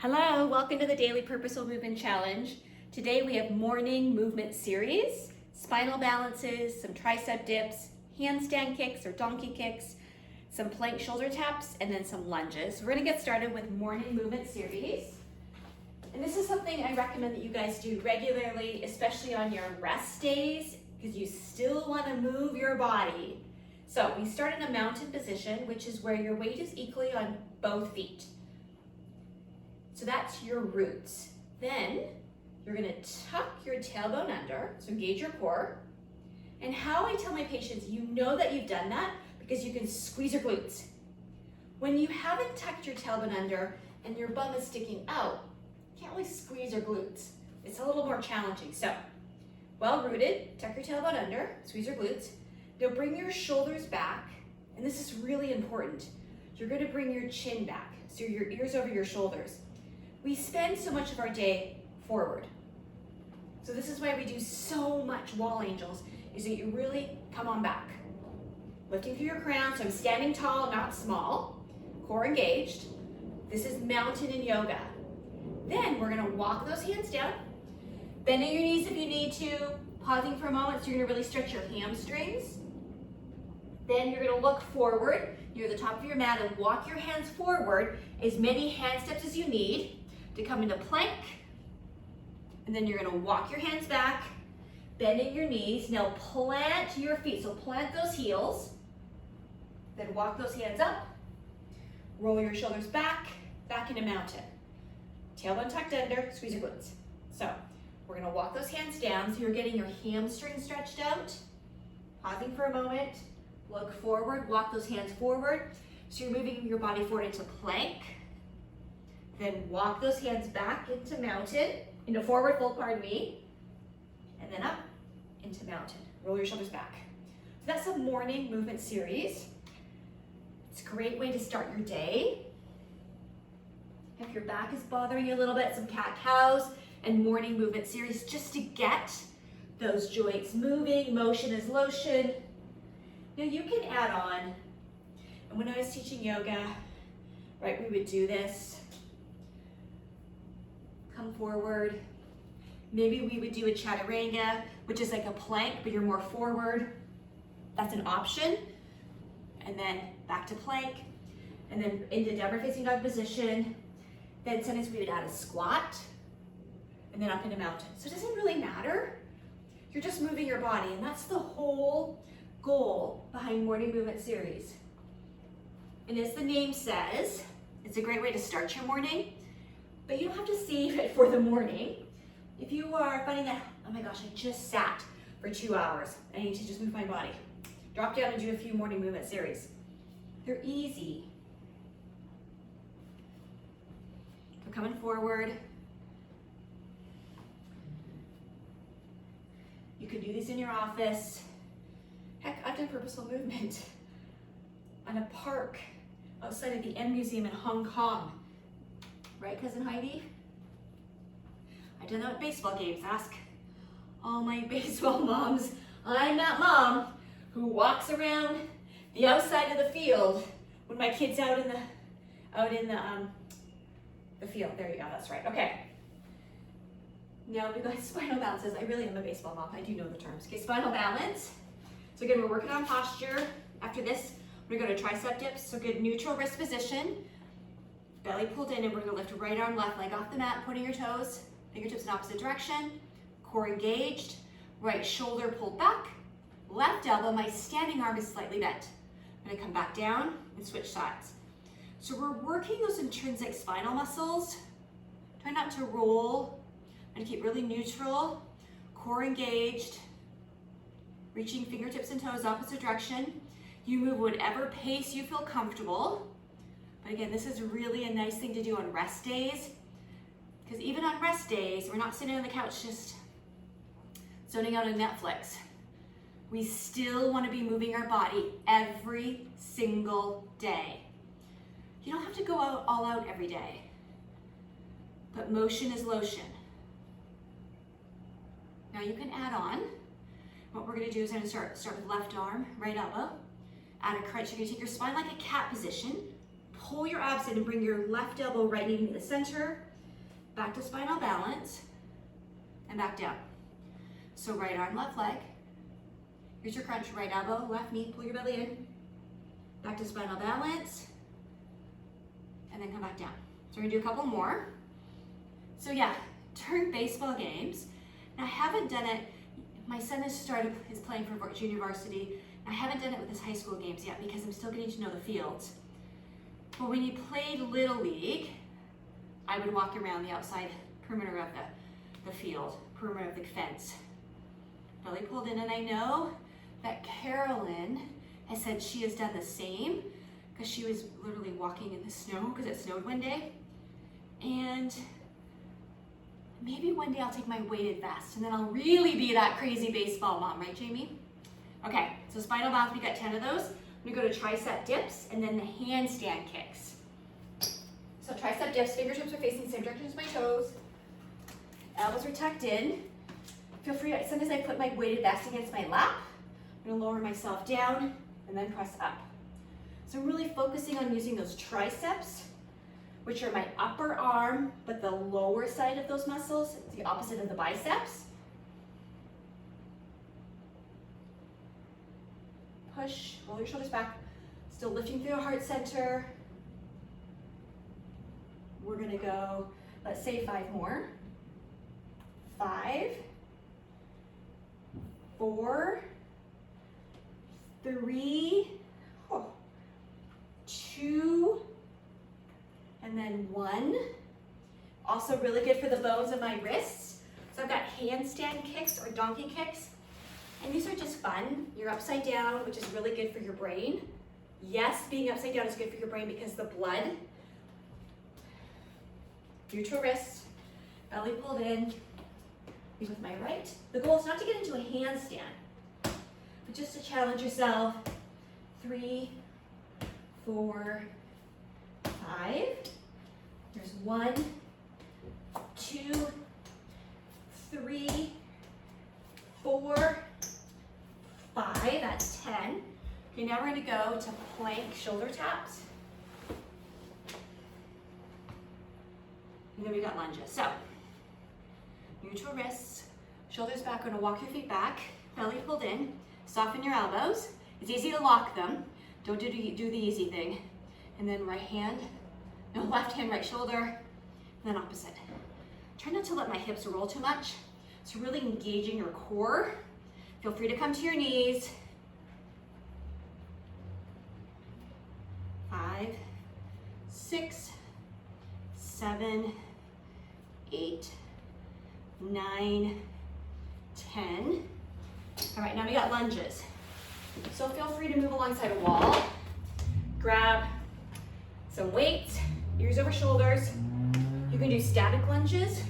Hello, welcome to the Daily Purposeful Movement Challenge. Today we have morning movement series, spinal balances, some tricep dips, handstand kicks or donkey kicks, some plank shoulder taps, and then some lunges. We're gonna get started with morning movement series. And this is something I recommend that you guys do regularly, especially on your rest days, because you still wanna move your body. So we start in a mountain position, which is where your weight is equally on both feet. So that's your roots. Then you're gonna tuck your tailbone under, so engage your core. And how I tell my patients, you know that you've done that because you can squeeze your glutes. When you haven't tucked your tailbone under and your bum is sticking out, you can't really squeeze your glutes. It's a little more challenging. So, well rooted, tuck your tailbone under, squeeze your glutes. Now bring your shoulders back, and this is really important. You're gonna bring your chin back, so your ears over your shoulders. We spend so much of our day forward. So this is why we do so much wall angels, is that you really come on back. Lifting through your crown, so I'm standing tall, not small. Core engaged. This is mountain in yoga. Then we're gonna walk those hands down, bending your knees if you need to, pausing for a moment, so you're gonna really stretch your hamstrings. Then you're gonna look forward, near the top of your mat, and walk your hands forward, as many hand steps as you need to come into plank. And then you're gonna walk your hands back, bending your knees. Now plant your feet, so plant those heels, then walk those hands up, roll your shoulders back, back into mountain. Tailbone tucked under, squeeze your glutes. So we're gonna walk those hands down, so you're getting your hamstrings stretched out, pausing for a moment, look forward, walk those hands forward. So you're moving your body forward into plank. Then walk those hands back into mountain, into forward fold, pardon me, and then up into mountain. Roll your shoulders back. So that's a morning movement series. It's a great way to start your day. If your back is bothering you a little bit, some cat-cows and morning movement series just to get those joints moving. Motion is lotion. Now you can add on, and when I was teaching yoga, right, we would do this. Come forward. Maybe we would do a chaturanga, which is like a plank, but you're more forward. That's an option. And then back to plank, and then into downward facing dog position. Then sometimes we would add a squat, and then up into mountain. So it doesn't really matter. You're just moving your body, and that's the whole goal behind morning movement series. And as the name says, it's a great way to start your morning, but you don't have to save it for the morning. If you are finding that, oh my gosh, I just sat for 2 hours, I need to just move my body. Drop down and do a few morning movement series. They're easy. So coming forward. You could do these in your office. Heck, I've done Purposeful Movement on a park outside of the M Museum in Hong Kong. Right, Cousin Heidi? I've done that at baseball games. Ask all my baseball moms. I'm that mom who walks around the outside of the field when my kid's out in the field. There you go, that's right. Okay. Now we got spinal balances. I really am a baseball mom. I do know the terms. Okay, spinal balance. So again, we're working on posture. After this, we're gonna go to tricep dips. So good neutral wrist position. Belly pulled in, and we're gonna lift right arm, left leg off the mat, pointing your toes, fingertips in opposite direction, core engaged, right shoulder pulled back, left elbow, my standing arm is slightly bent. I'm gonna come back down and switch sides. So we're working those intrinsic spinal muscles. Try not to roll, and keep really neutral, core engaged, reaching fingertips and toes opposite direction. You move whatever pace you feel comfortable. But again, this is really a nice thing to do on rest days, because even on rest days, we're not sitting on the couch just zoning out on Netflix. We still want to be moving our body every single day. You don't have to go all out every day, but motion is lotion. Now you can add on. What we're going to do is I'm going to start with left arm, right elbow, add a crunch. You're going to take your spine like a cat position. Pull your abs in and bring your left elbow right knee to the center. back to spinal balance, and back down. So right arm, left leg. Here's your crunch, right elbow, left knee, pull your belly in. Back to spinal balance, and then come back down. So we're gonna do a couple more. So yeah, during baseball games, now I haven't done it, my son is playing for junior varsity. I haven't done it with his high school games yet because I'm still getting to know the fields. But when you played Little League, I would walk around the outside perimeter of the field, perimeter of the fence. Belly pulled in, and I know that Carolyn has said she has done the same because she was literally walking in the snow because it snowed one day. And maybe one day I'll take my weighted vest and then I'll really be that crazy baseball mom, right, Jamie? Okay, so spinal balance, we got 10 of those. We go to tricep dips and then the handstand kicks. So tricep dips, fingertips are facing the same direction as my toes. Elbows are tucked in. Feel free, sometimes I put my weighted vest against my lap. I'm gonna lower myself down and then press up. So I'm really focusing on using those triceps, which are my upper arm, but the lower side of those muscles. It's the opposite of the biceps. Push, roll your shoulders back. Still lifting through the heart center. We're gonna go, let's say 5 more. 5, 4, 3, 2, and then 1. Also really good for the bones of my wrists. So I've got handstand kicks or donkey kicks. And these are just fun. You're upside down, which is really good for your brain. Yes, being upside down is good for your brain because the blood. Neutral wrist, belly pulled in. With my right. The goal is not to get into a handstand, but just to challenge yourself. 3, 4, 5. There's 1, 2, 3, 4, 5. That's 10. Okay, now we're going to go to plank shoulder taps. And then we got lunges. So, neutral wrists, shoulders back. We're gonna walk your feet back, belly pulled in, soften your elbows. It's easy to lock them. Don't do the easy thing. And then right hand, no, left hand, right shoulder, and then opposite. Try not to let my hips roll too much. So really engaging your core. Feel free to come to your knees. 5, 6, 7, 8, 9, 10. All right, now we got lunges. So feel free to move alongside a wall. Grab some weights, ears over shoulders. You can do static lunges,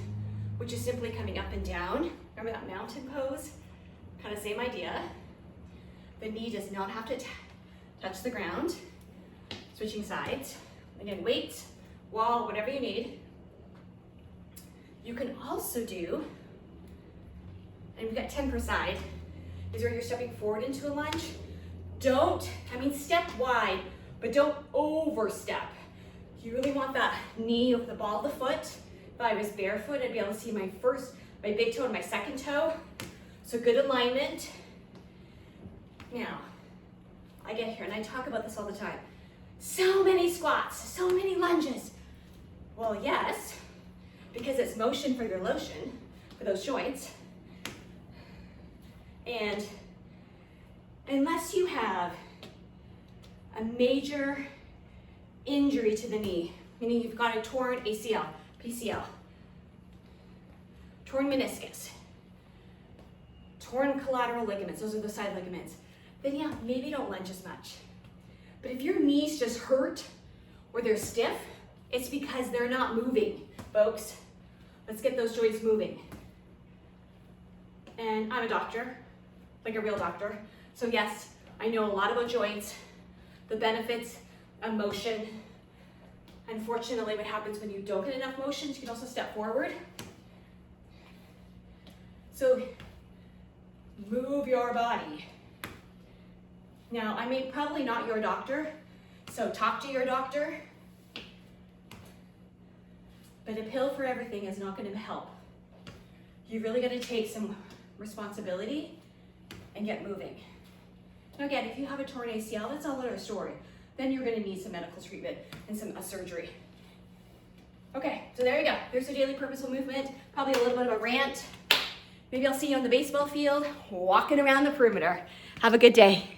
which is simply coming up and down. Remember that mountain pose? Kind of same idea. The knee does not have to touch the ground. Switching sides. Again, weights, wall, whatever you need. You can also do, and we've got 10 per side, is where you're stepping forward into a lunge. Step wide, but don't overstep. You really want that knee over the ball of the foot. If I was barefoot, I'd be able to see my big toe and my second toe. So good alignment. Now, I get here and I talk about this all the time. So many squats, so many lunges. Well, yes, because it's motion for your lotion, for those joints. And unless you have a major injury to the knee, meaning you've got a torn ACL, PCL, torn meniscus, torn collateral ligaments, those are the side ligaments, then yeah, maybe don't lunge as much. But if your knees just hurt or they're stiff, it's because they're not moving, folks. Let's get those joints moving. And I'm a doctor, like a real doctor. So yes, I know a lot about joints, the benefits of motion. Unfortunately, what happens when you don't get enough motion, you can also step forward. So move your body. Now, I may probably not your doctor, so talk to your doctor. But a pill for everything is not gonna help. You really gotta take some responsibility and get moving. Now again, if you have a torn ACL, that's a other story. Then you're gonna need some medical treatment and some surgery. Okay, so there you go. There's the daily purposeful movement. Probably a little bit of a rant. Maybe I'll see you on the baseball field, walking around the perimeter. Have a good day.